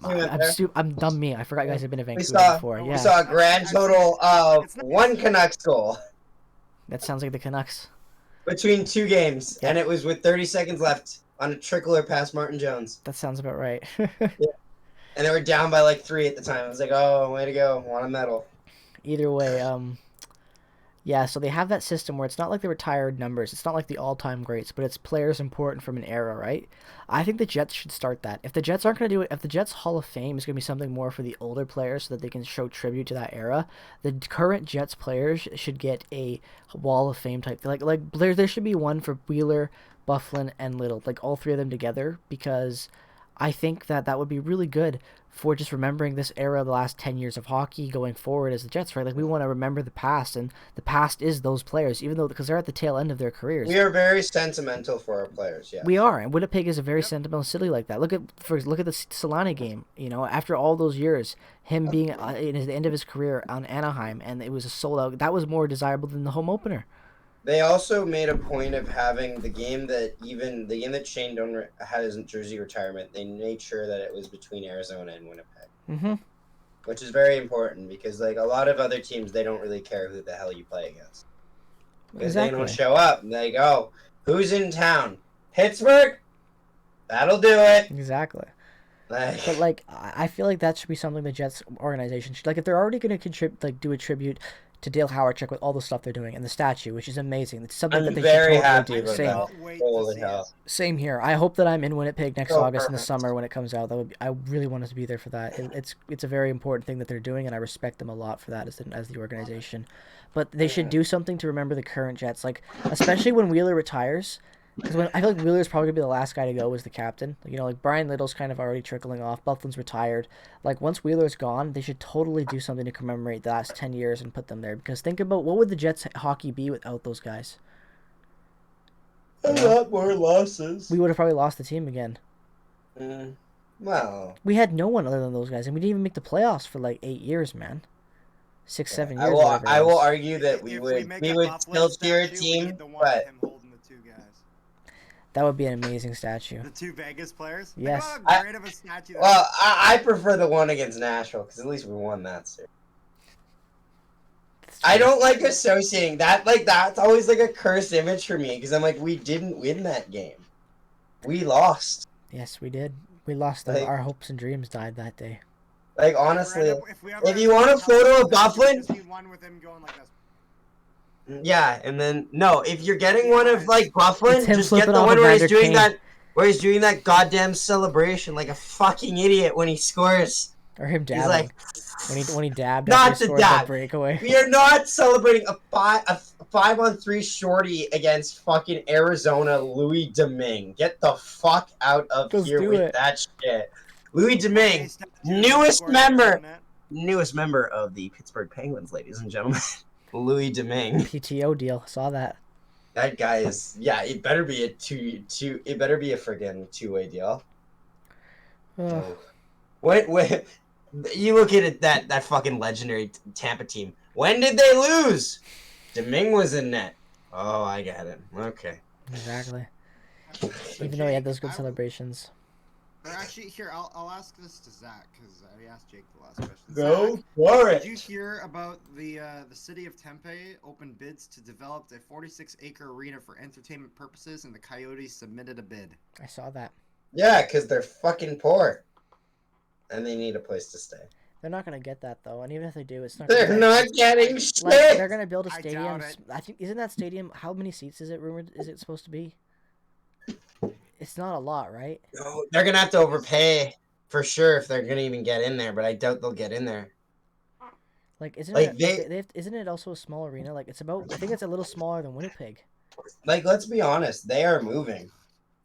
I'm dumb me. I forgot you guys have been to Vancouver before. Yeah. We saw a grand total of one Canucks goal. That sounds like the Canucks. Between 2 games, and it was with 30 seconds left on a trickler past Martin Jones. That sounds about right. Yeah. And they were down by like 3 at the time. I was like, oh, way to go. Want a medal. Either way, yeah, so they have that system where it's not like the retired numbers. It's not like the all-time greats, but it's players important from an era, right? I think the Jets should start that. If the Jets aren't going to do it, if the Jets Hall of Fame is going to be something more for the older players so that they can show tribute to that era, the current Jets players should get a Wall of Fame type thing. Like there should be one for Wheeler, Bufflin, and Little, like all 3 of them together, because I think that would be really good for just remembering this era of the last 10 years of hockey going forward as the Jets, right? Like, we want to remember the past, and the past is those players, even though, because they're at the tail end of their careers. We are very sentimental for our players, yeah. We are, and Winnipeg is a very sentimental city like that. Look at the Solana game, you know, after all those years, him being in the end of his career on Anaheim, and it was a sold-out, that was more desirable than the home opener. They also made a point of having the game that Shane Doan had his jersey retirement. They made sure that it was between Arizona and Winnipeg, which is very important because, like, a lot of other teams, they don't really care who the hell you play against because they don't show up. And they go, "Who's in town? Pittsburgh? That'll do it." Exactly. But, like, I feel like that should be something the Jets organization should, like, if they're already going to do a tribute to Dale Hawerchuk with all the stuff they're doing and the statue, which is amazing. It's something that they should totally do. Same here. I hope that I'm in Winnipeg next August in the summer when it comes out. I really want us to be there for that. It's a very important thing that they're doing, and I respect them a lot for that as the organization. But they should do something to remember the current Jets, like especially when Wheeler retires. Because I feel like Wheeler's probably going to be the last guy to go as the captain. You know, like Brian Little's kind of already trickling off. Bufflin's retired. Like, once Wheeler's gone, they should totally do something to commemorate the last 10 years and put them there. Because think about what would the Jets hockey be without those guys? A lot more losses. We would have probably lost the team again. Well. We had no one other than those guys. And we didn't even make the playoffs for like 8 years, man. 6, 7 years. I will argue that we would still cheer a team, but... That would be an amazing statue. The 2 Vegas players? Yes. How great of a statue I prefer the one against Nashville, because at least we won that series. I don't like associating that. Like, that's always like a cursed image for me, because I'm like, we didn't win that game. We lost. Yes, we did. We lost. Like, our hopes and dreams died that day. Like, honestly, if you want a photo of Bufflin... Yeah, and then if you're getting one of like Bufflin, just get the one where he's doing that goddamn celebration like a fucking idiot when he scores. Or him dabbing. He's like, when he dabbed not after the he scored that breakaway. We are not celebrating a 5-on-3 shorty against fucking Arizona Louis Domingue. Get the fuck out of here with that shit. Louis Domingue, newest member of the Pittsburgh Penguins, ladies and gentlemen. Louis Domingue. PTO deal. Saw that. That guy is it better be a friggin' 2-way deal. When you look at it, that fucking legendary Tampa team. When did they lose? Domingue was in net. Oh, I got it. Okay. Exactly. Even though he had those good celebrations. Or actually, here I'll ask this to Zach because I asked Jake the last question. Go Zach, for did it. you hear about the city of Tempe opened bids to develop a 46-acre arena for entertainment purposes, and the Coyotes submitted a bid? I saw that. Yeah, because they're fucking poor. And they need a place to stay. They're not gonna get that though, and even if they do, it's not. They're not getting Like shit! they're gonna build a I stadium. doubt it. I think isn't that stadium? How many seats is it rumored? Is it supposed to be? It's not a lot, right? No, they're gonna have to overpay for sure if they're gonna even get in there, but I doubt they'll get in there. Like isn't Like, it? they- Isn't it also a small arena? Like it's about. I think it's a little smaller than Winnipeg. Like, let's be honest, they are moving.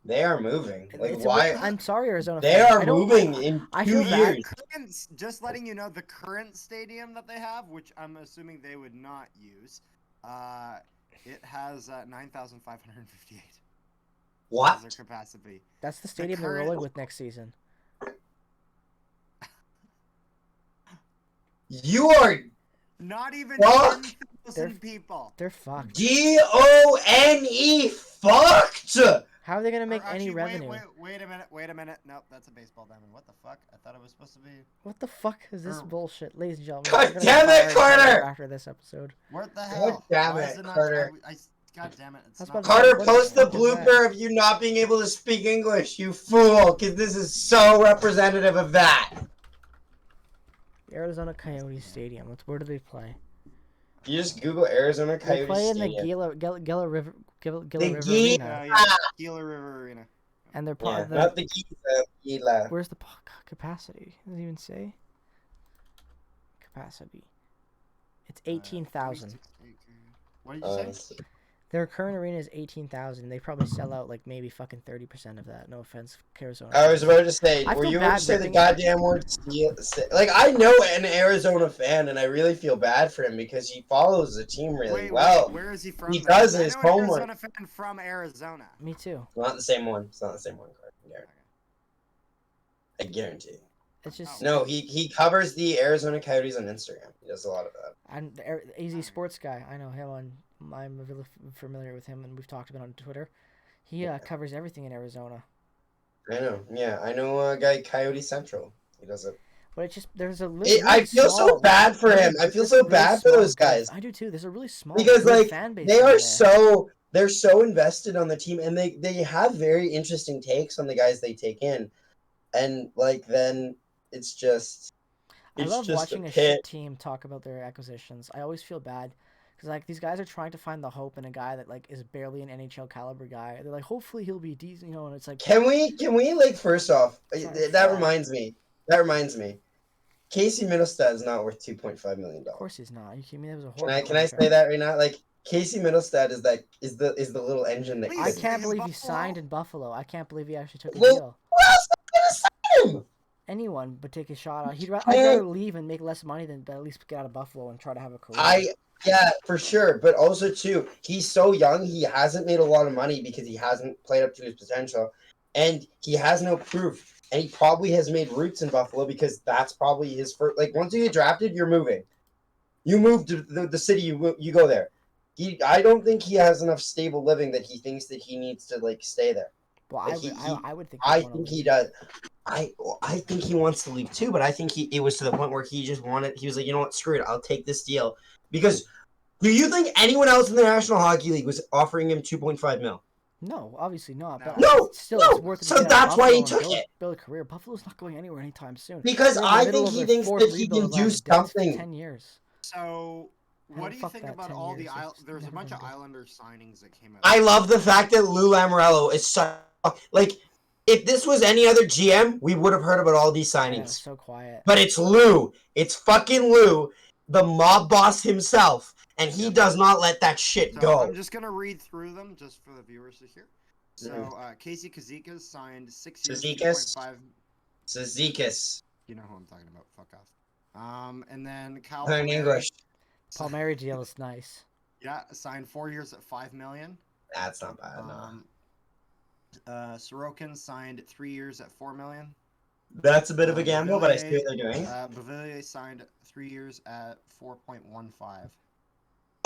They are moving. Like, It's why? I'm sorry, Arizona. They fans. are I don't- moving in I 2 feel bad. years. Just letting you know, the current stadium that they have, which I'm assuming they would not use, it has 9,558 as What? their capacity. That's the stadium they're current- rolling with next season. You are Not even Fuck. 10,000 people. They're fucked. DONE fucked! How are they gonna Or make any actually, revenue? Wait a minute. Nope, that's a baseball diamond. What the fuck? I thought it was supposed to be. What the fuck is this Or- bullshit, ladies and gentlemen? God we're gonna damn it, fire Carter! after this episode. What the hell? damn Why it, is not- Carter. God damn it. It's That's not. what- Carter, What the post the fuck is that? blooper of you not being able to speak English, you fool, because this is so representative of that. The Arizona Coyotes Stadium. Where do they play? You just Google Arizona They Coyotes play in the Stadium. Gila River The River Gila- Arena, Yeah, Gila River Arena. and they're Yeah, part of the. not the Gila. Where's the capacity? Does it even say capacity? It's 18,000. What did you say? Their current arena is 18,000. They probably sell out like maybe fucking 30% of that. No offense, Arizona. I was about to say, I were feel you bad about to say the ripping- goddamn word steal? Like, I know an Arizona fan, and I really feel bad for him because he follows the team really well. Where is he from? He then? does I his know an homework. Arizona fan from Arizona. Me too. It's not the same one. It's not the same one. I guarantee you. It's just No, he covers the Arizona Coyotes on Instagram. He does a lot of that. I'm the AZ Sports guy. I know him on. I'm really familiar with him, and we've talked about it on Twitter. He covers everything in Arizona. I know. Yeah, I know a guy, Coyote Central. He does it. But it's just there's a I feel so bad for him. I feel so bad for those guys I do too. There's a really small because, good like, fan base they down are there. they're so invested on the team, and they have very interesting takes on the guys they take in, and like then it's just. I It's love just watching a pit. shit team talk about their acquisitions. I always feel bad because like these guys are trying to find the hope in a guy that like is barely an NHL caliber guy. They're like, hopefully he'll be decent, and it's like, Can we like first off? Sorry, That yeah. reminds me. Casey Middlestad is not worth $2.5 million. of course he's not. You kidding me? That was a Can horrible. I contract. say that right now? Like Casey Middlestad is the little engine that. Please. I could- can't In believe he Buffalo? signed in Buffalo. I can't believe he actually took a Well, deal. Who else is gonna sign him? Anyone but take a shot. I'd rather leave and make less money than at least get out of Buffalo and try to have a career. Yeah, for sure. But also too, he's so young. He hasn't made a lot of money because he hasn't played up to his potential, and he has no proof. And he probably has made roots in Buffalo because that's probably his first. Like once you get drafted, you're moving. You move to the city. You go there. I don't think he has enough stable living that he thinks that he needs to like stay there. Well, I would think. I he'd wanna think he leave. does. I think he wants to leave too, but I think it was to the point where he just wanted. He was like, you know what, screw it, I'll take this deal. Because do you think anyone else in the National Hockey League was offering him 2.5 mil? No, obviously not. But No, still, no. it's worth it. So to get out of that's why he Buffalo and took build, it. Build a career. Buffalo's not going anywhere anytime soon. Because They're in the I middle think of he their thinks fourth that he rebuild can of do last decade, something. 10 years. So, what do you fuck think that, about 10 all the years, it's There's a never bunch of gonna do. Islanders signings that came out. I love the fact that Lou Lamoriello is so like. If this was any other GM, we would have heard about all these I know, signings. so quiet. But it's Lou. It's fucking Lou, the mob boss himself, and he does not let that shit So go. I'm just gonna read through them just for the viewers to hear. So Casey Kazikas signed 6 years, Cizikas? 2.5. Zizekas. You know who I'm talking about. Fuck off. And then Cal In Palmieri, English. Palmieri deal is nice. Yeah, signed 4 years at $5 million. That's not bad. No. Sorokin signed 3 years at $4 million. That's a bit of a gamble, but I see what they're doing. Bavilier signed 3 years at 4.15.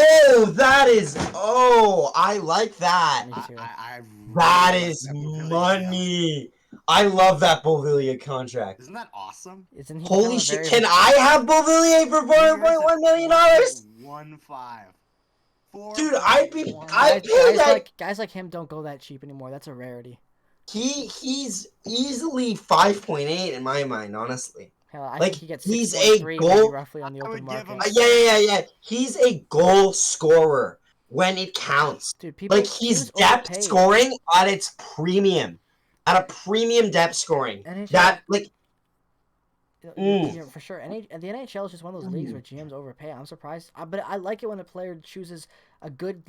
Oh, that is. Oh, I like that. Me too. I That really is like that Bavilier deal. money. I love that Beauvillier contract. Isn't that awesome? Isn't he Holy become a shit! very Can I have Beauvillier for $4.1 million? Dude, I'd pay that. guys like him don't go that cheap anymore. That's a rarity. He's easily 5.8 in my mind, honestly. Hell, I Like, think he gets he's 6.3 a maybe goal. roughly on the I open would give market. him- Yeah. He's a goal scorer when it counts. Dude, people Like, he's teams depth overpay. scoring at its premium. At a premium depth scoring. NHL, That, like, for sure. The NHL is just one of those leagues where GMs overpay. I'm surprised, but I like it when a player chooses a good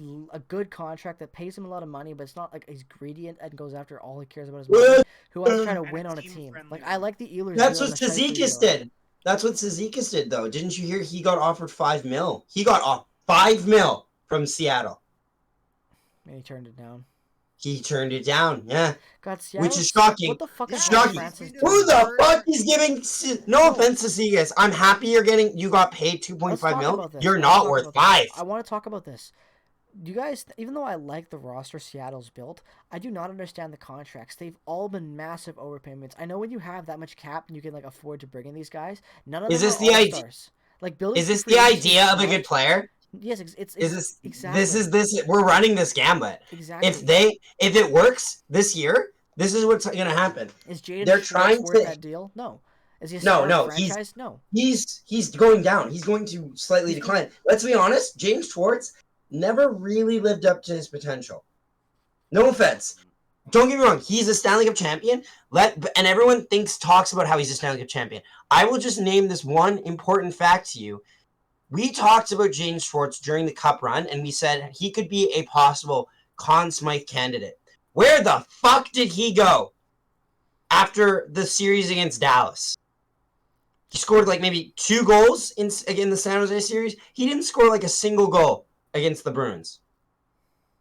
contract that pays him a lot of money, but it's not like he's greedy and goes after all he cares about is money. Who wants to try to win on a team? Like I like the Ehlers. that's deal what and the Scheifele Cizikas deal. did. That's what Cizikas did, though. Didn't you hear he got offered $5 million? He got off $5 million from Seattle. And he turned it down. He turned it down, yeah. God, Seattle, Which is shocking. What the fuck is Shocking. Francis doing? Who the fuck is giving? No offense to Cizikas. I'm happy you got paid $2.5 million. You're not worth $5 million. I want to talk about this. You guys, even though I like the roster Seattle's built, I do not understand the contracts. They've all been massive overpayments. I know when you have that much cap and you can like afford to bring in these guys, none of them are all-stars. Like building. Is this the idea of a good player? Yes, it's exactly. This is we're running this gambit. Exactly. If it works this year, this is what's gonna happen. Is Jaden They're Schwartz trying worth to that deal? No. Is he a no, franchise? No. He's going down. He's going to slightly decline. Let's be honest, James Schwartz never really lived up to his potential. No offense. Don't get me wrong, he's a Stanley Cup champion. And everyone talks about how he's a Stanley Cup champion. I will just name this one important fact to you. We talked about James Schwartz during the Cup run, and we said he could be a possible Conn Smythe candidate. Where the fuck did he go after the series against Dallas? He scored like maybe 2 goals in the San Jose series. He didn't score like a single goal against the Bruins.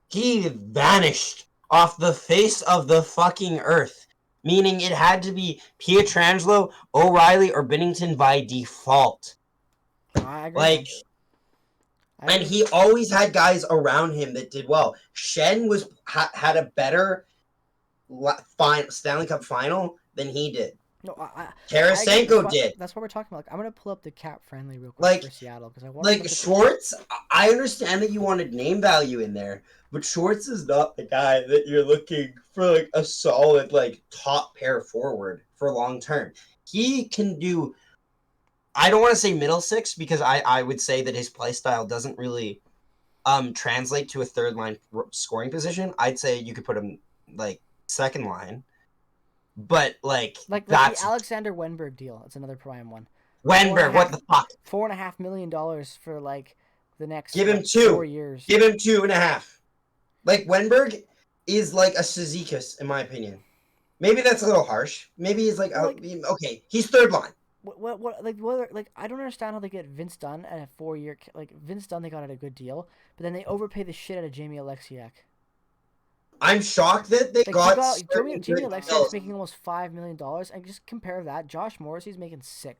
He vanished off the face of the fucking earth, meaning it had to be Pietrangelo, O'Reilly, or Binnington by default. I agree. Like, and he always had guys around him that did well. Shen had a better Stanley Cup final than he did. No, Tarasenko did. That's what we're talking about. Like, I'm gonna pull up the cap friendly real quick for Seattle because I want. Like Schwartz, I understand that you wanted name value in there, but Schwartz is not the guy that you're looking for, like a solid like top pair forward for long term. He can do. I don't want to say middle six because I would say that his play style doesn't really translate to a third line scoring position. I'd say you could put him like second line. But like that's the Alexander Wenberg deal. It's another prime one. Wenberg, what the fuck? $4.5 million for like the next. Give him 2 4 years. Give him 2.5. Like Wenberg is like a Cizikas in my opinion. Maybe that's a little harsh. Maybe he's like okay, he's third line. I don't understand how they get Vince Dunn at a 4-year. Like Vince Dunn, they got at a good deal, but then they overpay the shit out of Jamie Alexiak. I'm shocked that they got Jamie Alexiak's making almost $5 million, and just compare that. Josh Morrissey's making $6 million,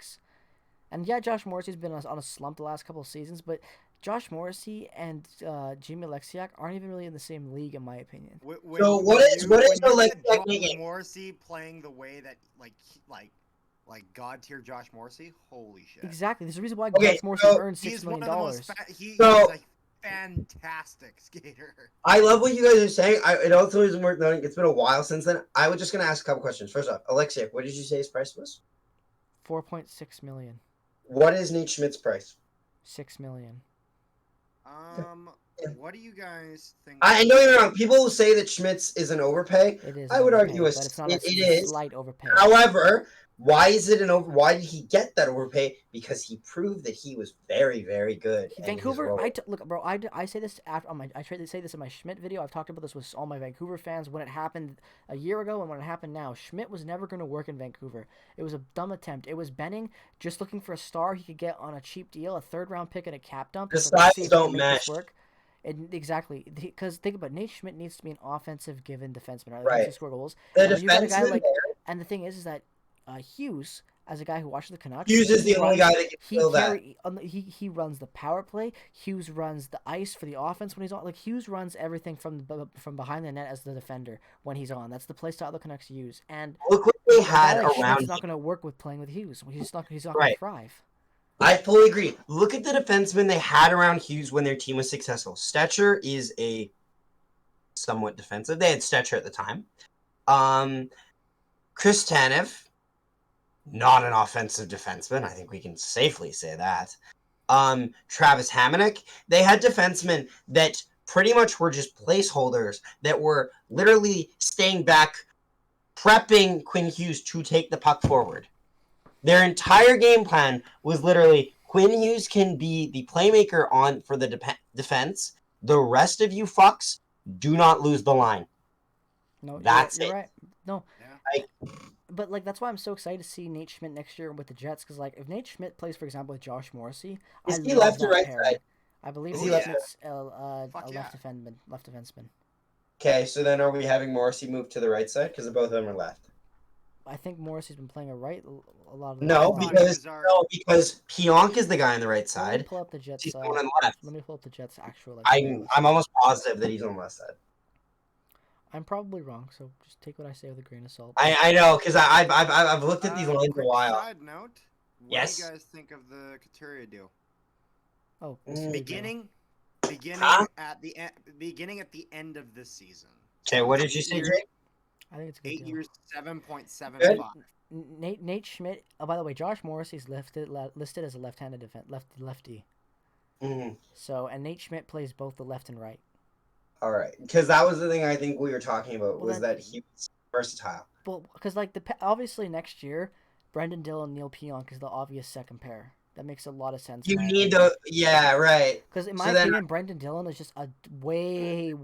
and yeah, Josh Morrissey's been on a slump the last couple of seasons, but Josh Morrissey and Jamie Alexiak aren't even really in the same league, in my opinion. So what is Alexiak making? Morrissey playing the way that like god tier Josh Morrissey? Holy shit! Exactly. There's a reason why Josh Morrissey earned $6 million. He's a fantastic skater. I love what you guys are saying. It also isn't worth noting. It's been a while since then. I was just gonna ask a couple questions. First off, Alexiak, what did you say his price was? $4.6 million. What is Nate Schmidt's price? $6 million. What do you guys think? I know you're wrong. People will say that Schmidt's is an overpay. It is. I would argue but it's not it is slight overpay. However, why is it why did he get that overpay? Because he proved that he was very, very good. Vancouver, look, bro. I say this after I tried to say this in my Schmidt video. I've talked about this with all my Vancouver fans when it happened a year ago and when it happened now. Schmidt was never going to work in Vancouver. It was a dumb attempt. It was Benning just looking for a star he could get on a cheap deal, a third-round pick and a cap dump. The sides don't match. Exactly, because think about it, Nate Schmidt needs to be an offensive given defenseman, right? To score goals. The and defenseman, and the thing is that. Hughes, as a guy who watches the Canucks, Hughes is the only guy that can fill that. He runs the power play. Hughes runs the ice for the offense when he's on. Like Hughes runs everything from behind the net as the defender when he's on. That's the play style the Canucks use. And look what they had Schmidt's around not going to work with playing with Hughes. He's not going to Right. thrive. I fully agree. Look at the defensemen they had around Hughes when their team was successful. Stetcher is a somewhat defensive. They had Stetcher at the time. Chris Tanev, not an offensive defenseman. I think we can safely say that. Travis Hamonic. They had defensemen that pretty much were just placeholders that were literally staying back, prepping Quinn Hughes to take the puck forward. Their entire game plan was literally Quinn Hughes can be the playmaker on for the defense. The rest of you fucks do not lose the line. No, That's you're it. right. No, Like, but like that's why I'm so excited to see Nate Schmidt next year with the Jets, because like if Nate Schmidt plays, for example, with Josh Morrissey, is I he love left or that right pairing. side? I believe Is Nate he left? Schmidt's a Fuck left defenseman. Okay, so then are we having Morrissey move to the right side because both of them are left? I think Morrissey's been playing a right a lot of the No, time. because Pionk is the guy on the right Let me side. pull up the Jets. He's the one on the left. Let me pull up the Jets' actual. Like, I'm almost positive that he's on the left side. I'm probably wrong, so just take what I say with a grain of salt. I know because I've looked at these lines a Quick while. side note. What Yes. do you guys think of the Couturier deal? Oh, Beginning Huh? at the end of this season. Okay, what did you say, Jake? I think it's a good 8 deal. years, 7.75. Nate Schmidt. Oh, by the way, Josh Morrissey's listed as a left-handed lefty. Mm-hmm. So, and Nate Schmidt plays both the left and right. All right, because that was the thing I think we were talking about Well, was then- that he was versatile. Well, because like obviously next year, Brendan Dillon and Neil Pionk is the obvious second pair. That makes a lot of sense. You need to, yeah, right. Because in my So then- opinion, Brendan Dillon is just a way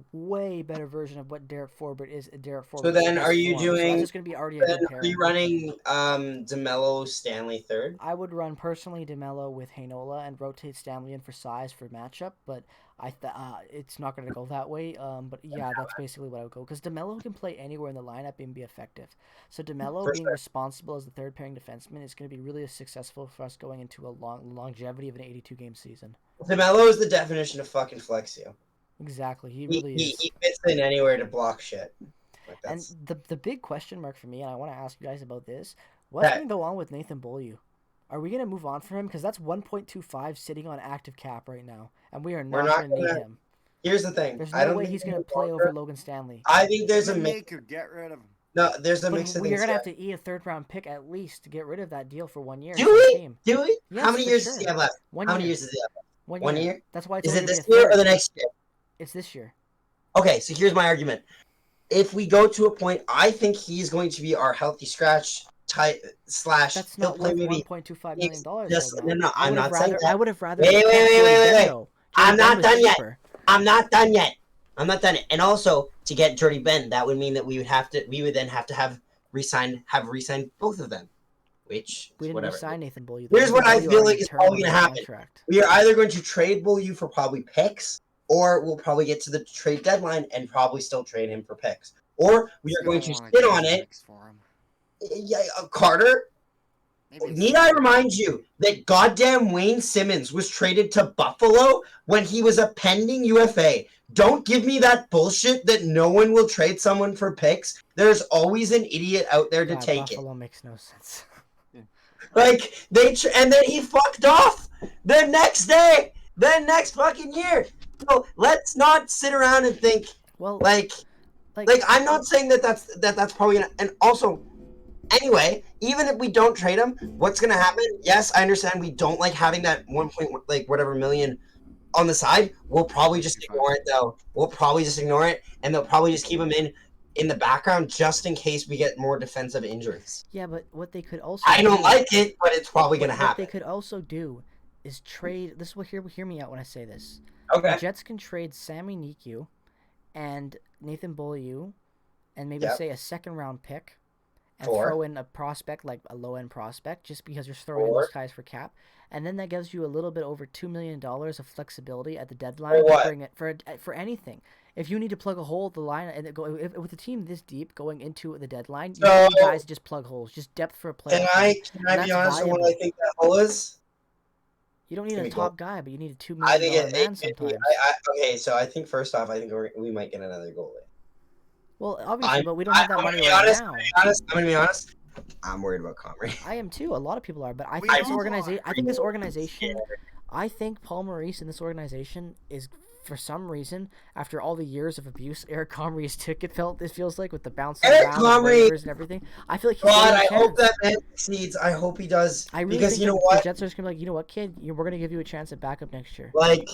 better version of what Derek Forbert is. So then, are you So that's doing? just gonna be already a Then good are pairing. you running DeMello Stanley third? I would run personally DeMello with Heinola and rotate Stanley in for size for matchup, but it's not going to go that way. But yeah, that's basically what I would go, because DeMello can play anywhere in the lineup and be effective. So DeMello being responsible as the third pairing defenseman is going to be really successful for us going into a longevity of an 82-game season. DeMello is the definition of fucking flexio. Exactly, he really is. He fits in anywhere to block shit. Like And that's... the big question mark for me, and I want to ask you guys about this, what's going to go on with Nathan Beaulieu? Are we going to move on from him? Because that's 1.25 sitting on active cap right now, and we are not going to need him. Here's the thing. There's no way he's going to play over Logan Stanley. I think there's a mix. Get rid of him. No, there's a mix of things. We're going to have to eat a third-round pick at least to get rid of that deal for 1 year. Do we? Yes, how many years does he have left? 1 How year. many years does he have left? 1 1 year? That's why it's Is it only this gonna be a year or third. the next year? It's this year. Okay, so here's my argument. If we go to a point, I think he's going to be our healthy scratch type slash. That's not worth $1.25 million. No, I'm not saying that. I would have rather. Wait. I'm not done yet. I'm not done yet. And also, to get Jordy Ben, that would mean that we would then have to have re-signed both of them. Which we didn't whatever. re-sign Nathan Beaulieu. Here's what I feel like is probably going to happen. We are either going to trade Beaulieu for probably picks, or we'll probably get to the trade deadline and probably still trade him for picks. Or we are going to sit on it. Yeah, Carter, need I remind you that goddamn Wayne Simmons was traded to Buffalo when he was a pending UFA? Don't give me that bullshit that no one will trade someone for picks. There's always an idiot out there to take Buffalo makes no sense. Like, and then he fucked off the next day, the next fucking year. So let's not sit around and think, well, like I'm not saying that's probably gonna. And also, anyway, even if we don't trade him, what's gonna happen? Yes, I understand we don't like having that 1 point whatever million on the side. We'll probably just ignore it though. We'll probably just ignore it, and they'll probably just keep him in the background just in case we get more defensive injuries. Yeah, but what they could also I don't like it, but it's probably gonna happen. What they could also do is trade. This will hear me out when I say this. Okay. The Jets can trade Sammy Niku and Nathan Beaulieu, and maybe say a second-round pick, and throw in a prospect, like a low-end prospect, just because you're throwing in those guys for cap, and then that gives you a little bit over $2 million of flexibility at the deadline to bring it for anything. If you need to plug a hole at the line, and with a team this deep going into the deadline, you need guys to just plug holes, just depth for a player. Can I be honest with what I think that hole is? You don't need a top guy, but you need a $2 million man sometimes. Okay, so I think first off, I think we might get another goalie. Well, obviously, but we don't have that money right now. I'm gonna be honest. I'm worried about Comrie. I am too. A lot of people are, but I We think this all organization. are. I think this organization. I think Paul Maurice and this organization is, for some reason, after all the years of abuse Eric Comrie's took, it feels like with the bouncing Eric around and Comrie, waivers and everything. I feel like he's God, getting a I hope chance. that man succeeds. I hope he does. I really Because think you know the what? Jets are just gonna be like, you know what, kid, we're gonna give you a chance at backup next year. Like,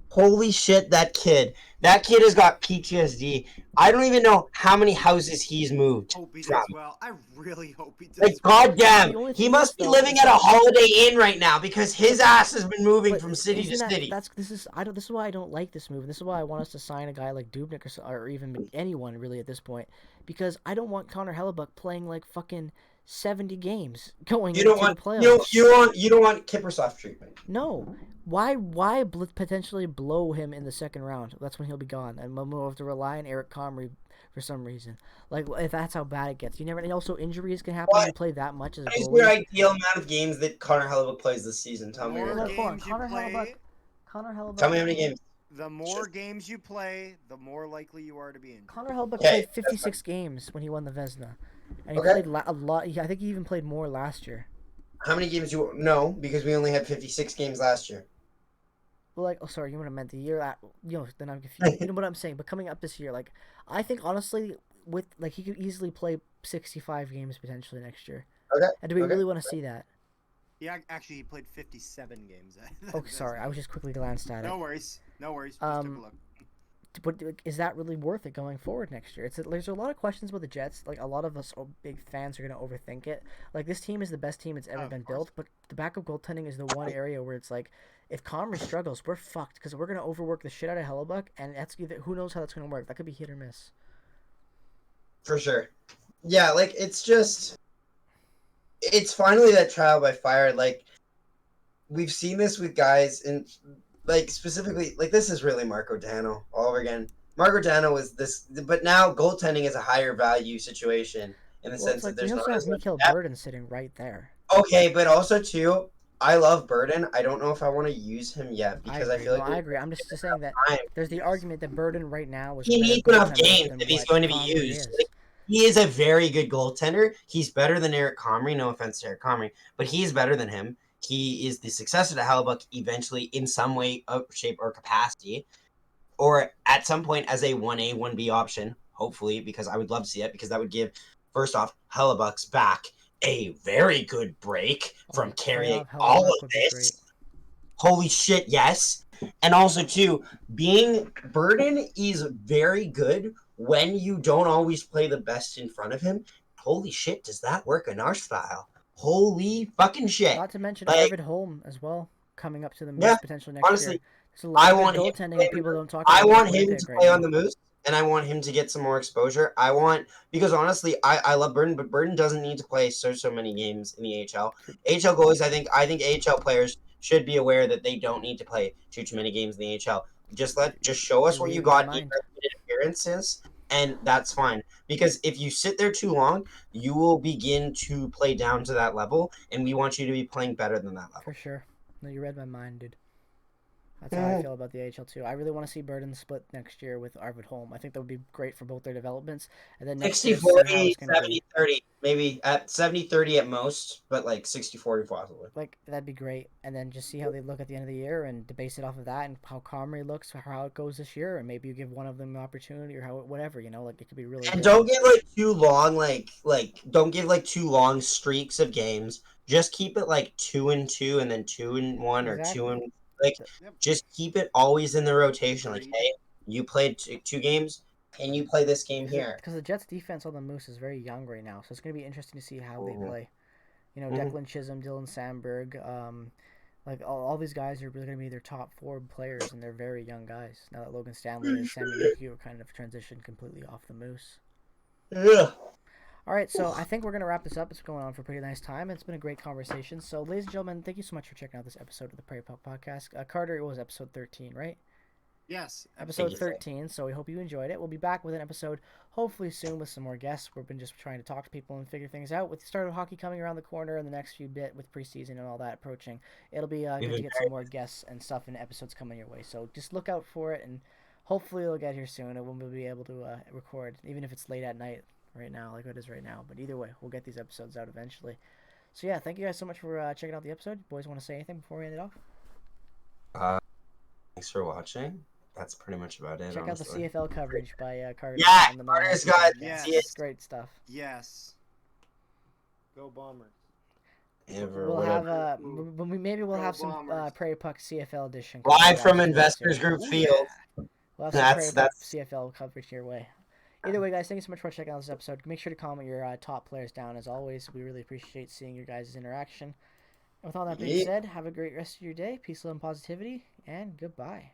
holy shit, that kid. That kid has got PTSD. I don't even know how many houses he's moved Hope he from. does well. I really hope he does Like, well. goddamn, The only he thing must is, be though, living is at a that- Holiday Inn right now because his ass has been moving But from city to isn't city. this is why I don't like this move. And this is why I want us to sign a guy like Dubnik or even anyone really at this point, because I don't want Connor Hellebuck playing like fucking 70 games going You don't into want the playoffs. you don't want Kippersoft treatment. No. Why potentially blow him in the second round? That's when he'll be gone, and we'll have to rely on Eric Comrie for some reason. Like, if that's how bad it gets, you never. And also, injuries can happen when you play that much as a What is your goalie. ideal amount of games that Connor Hellebuck plays this season? Tell me. More Right now. Hold on, games you Connor play, Hellebuck. Connor Hellebuck. Tell me how many games. the more games you play, the more likely you are to be injured. Connor Hellebuck Okay, played that's 56 games when he won the Vezina, and he Okay. played a lot. I think he even played more last year. How many games you no? Because we only had 56 games last year. Well, like, oh, sorry, you know what I meant. The year at, then I'm confused. You know what I'm saying? But coming up this year, like, I think honestly, with like, he could easily play 65 games potentially next year. Okay. And do we Okay. really want to see that? Yeah, actually, he played 57 games. Oh, sorry, I was just quickly glanced at it. No worries. No worries. Just took a look. But is that really worth it going forward next year? There's a lot of questions about the Jets. Like, a lot of us big fans are gonna overthink it. Like, this team is the best team it's ever been built, but the backup goaltending is the one area where it's like, if Comrie struggles, we're fucked because we're gonna overwork the shit out of Hellebuck, and that's either who knows how that's gonna work. That could be hit or miss. For sure. Yeah, like it's finally that trial by fire. Like we've seen this with guys and like specifically like this is really Marco Dano all over again. Marco Dano was this, but now goaltending is a higher value situation in the Well, sense it's that like we there's also not have as much Mikhail depth. Burden sitting right there. Okay, but also too, I love Burden. I don't know if I want to use him yet because I feel like I agree. I'm just saying that time. there's the argument that Burden right now is He a better needs enough goaltender games than if he's what going to be Comrie used. is. Like, he is a very good goaltender. He's better than Eric Comrie. No offense to Eric Comrie, but he's better than him. He is the successor to Hellebuck eventually in some way, shape, or capacity, or at some point as a 1A, 1B option, hopefully, because I would love to see it, because that would give, first off, Hellebuck's back a very good break from carrying Playoff all Hellebuck of would be this. great. Holy shit, yes. And also, too, being Burden is very good when you don't always play the best in front of him. Holy shit, does that work in our style? Holy fucking shit. Not to mention Like, Arvid Holm as well, coming up to the Moose yeah, potentially next honestly, year. There's a lot I of want good him to goaltending play, that people don't talk I about want in him Winnipeg to right play now. on the Moose, and I want him to get some more exposure. Because honestly, I love Burden, but Burden doesn't need to play so many games in the AHL. AHL goalies, I think AHL players should be aware that they don't need to play too many games in the AHL. Just show us You're what you reading my got in mind. appearances, and that's fine. Because if you sit there too long, you will begin to play down to that level, and we want you to be playing better than that level. For sure. No, you read my mind, dude. That's how I feel about the AHL too. I really want to see Burden split next year with Arvid Holm. I think that would be great for both their developments. And then next year, see how 60-40, it's going to be. 70-30, maybe at 70-30 at most, but like 60-40 possibly. Like, that'd be great. And then just see how they look at the end of the year and to base it off of that and how Comrie looks, how it goes this year. And maybe you give one of them an opportunity or whatever, like it could be really And good. don't give like too long, don't give like too long streaks of games. Just keep it like 2-2 and then 2-1 or Exactly. 2 and like Yep. just keep it always in the rotation. Like, Agreed. hey, you played two games, can you play this game here? Because the Jets' defense on the Moose is very young right now, so it's going to be interesting to see how they Mhm. play. Mhm. Declan Chisholm, Dylan Sandberg, like all these guys are really going to be their top four players, and they're very young guys. Now that Logan Stanley and Sammy McHugh are kind of transitioned completely off the Moose. Yeah. All right, so I think we're going to wrap this up. It's going on for a pretty nice time. It's been a great conversation. So, ladies and gentlemen, thank you so much for checking out this episode of the Prairie Podcast. Carter, it was episode 13, right? Yes. Episode 13, so we hope you enjoyed it. We'll be back with an episode hopefully soon with some more guests. We've been just trying to talk to people and figure things out. With the start of hockey coming around the corner and the next few bit with preseason and all that approaching, it'll be good to get some more guests and stuff and episodes coming your way. So just look out for it, and hopefully it'll get here soon and we'll be able to record, even if it's late at night. right now, like it is right now. But either way, we'll get these episodes out eventually. So yeah, thank you guys so much for checking out the episode. Boys, want to say anything before we end it off? Thanks for watching. That's pretty much about it. Check out the honestly. CFL coverage by Carter. Yeah, and the Carter's Minor got. Podcast. Yes. It's great stuff. Yes. Go Bombers. We'll have maybe we'll have some Prairie Puck CFL edition live from soon. Investors Group Ooh, Field. yeah. We'll have some Prairie Puck That's CFL coverage your way. Either way, guys, thank you so much for checking out this episode. Make sure to comment your top players down as always. We really appreciate seeing your guys' interaction. And with all that being said, have a great rest of your day. Peace, love, and positivity, and goodbye.